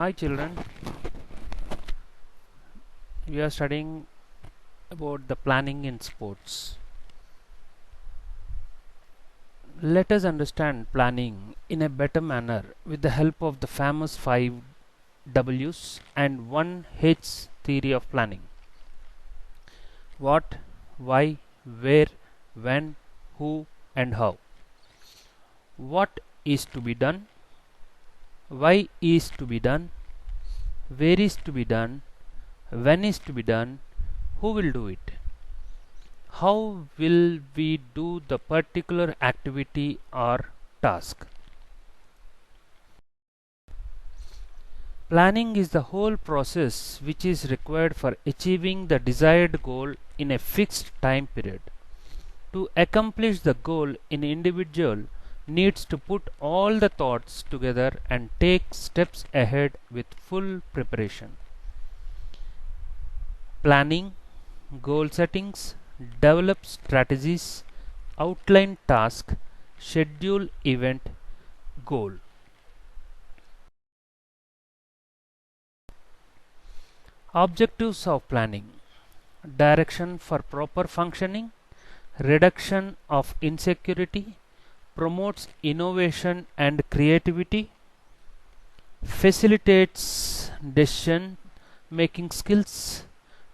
Hi children, we are studying about the planning in sports. Let us understand planning in a better manner with the help of the famous 5 W's and 1 H theory of planning. What, why, where, when, who and how. What is to be done, why is to be done, where is to be done, when is to be done, who will do it. How will we do the particular activity or task? Planning is the whole process which is required for achieving the desired goal in a fixed time period. To accomplish the goal, an individual needs to put all the thoughts together and take steps ahead with full preparation. Planning, goal settings, develop strategies, outline task, schedule event, goal. Objectives of planning: direction for proper functioning, reduction of insecurity, promotes innovation and creativity, facilitates decision making skills,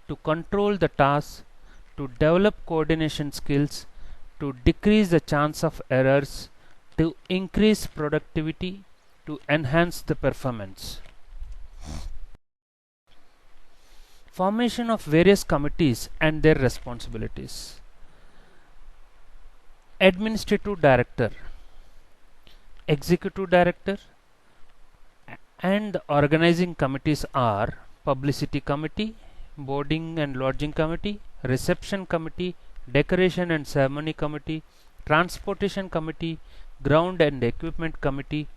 to control the task, to develop coordination skills, to decrease the chance of errors, to increase productivity, to enhance the performance. Formation of various committees and their responsibilities. Administrative Director, Executive Director and the organizing committees are Publicity Committee, Boarding and Lodging Committee, Reception Committee, Decoration and Ceremony Committee, Transportation Committee, Ground and Equipment Committee,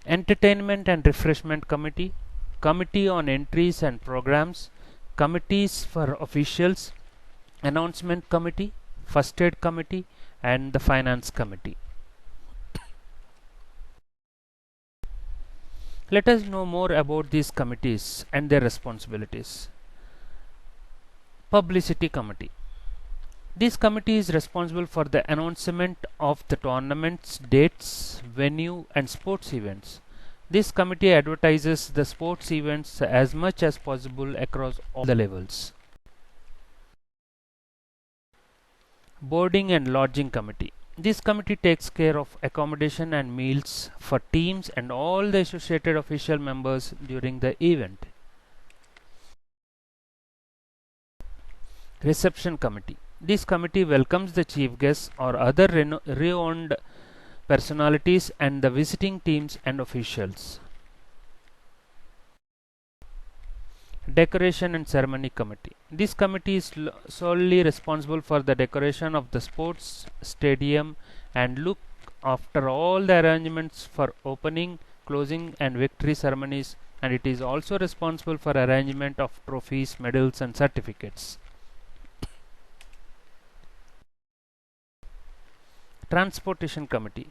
Entertainment and Refreshment Committee, Committee on Entries and Programs, Committees for Officials, Announcement Committee, First Aid Committee and the Finance Committee. Let us know more about these committees and their responsibilities. Publicity Committee. This committee is responsible for the announcement of the tournaments, dates, venue and sports events. This committee advertises the sports events as much as possible across all the levels. Boarding and Lodging Committee. This committee takes care of accommodation and meals for teams and all the associated official members during the event. Reception Committee. This committee welcomes the chief guests or other renowned personalities and the visiting teams and officials. Decoration and Ceremony Committee. This committee is solely responsible for the decoration of the sports stadium and look after all the arrangements for opening, closing and victory ceremonies, and it is also responsible for arrangement of trophies, medals and certificates. Transportation Committee.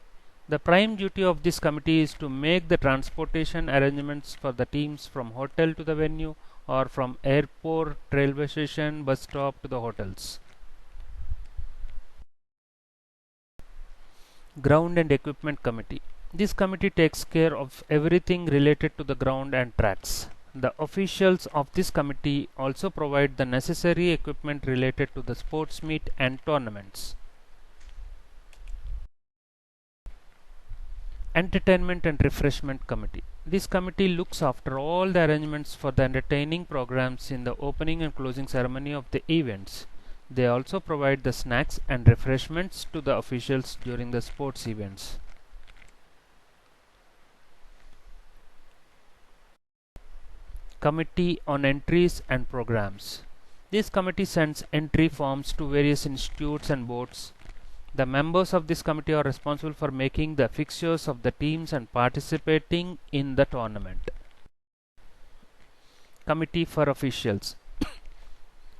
The prime duty of this committee is to make the transportation arrangements for the teams from hotel to the venue or from airport, railway station, bus stop to the hotels. Ground and Equipment Committee. This committee takes care of everything related to the ground and tracks. The officials of this committee also provide the necessary equipment related to the sports meet and tournaments. Entertainment and Refreshment Committee. This committee looks after all the arrangements for the entertaining programs in the opening and closing ceremony of the events. They also provide the snacks and refreshments to the officials during the sports events. Committee on Entries and Programs. This committee sends entry forms to various institutes and boards. The members of this committee are responsible for making the fixtures of the teams and participating in the tournament. Committee for Officials.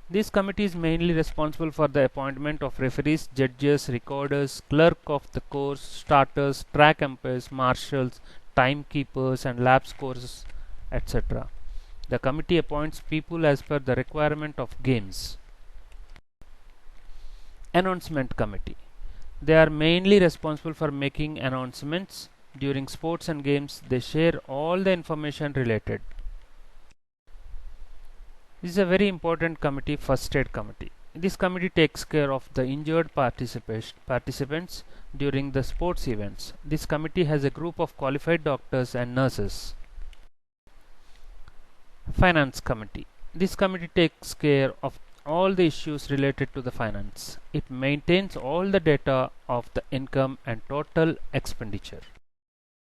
This committee is mainly responsible for the appointment of referees, judges, recorders, clerk of the course, starters, track umpires, marshals, timekeepers and lap scorers etc. The committee appoints people as per the requirement of games. Announcement Committee. They are mainly responsible for making announcements during sports and games. They share all the information related. This is a very important committee, First Aid Committee. This committee takes care of the injured participants during the sports events. This committee has a group of qualified doctors and nurses. Finance Committee. This committee takes care of all the issues related to the finance. It maintains all the data of the income and total expenditure.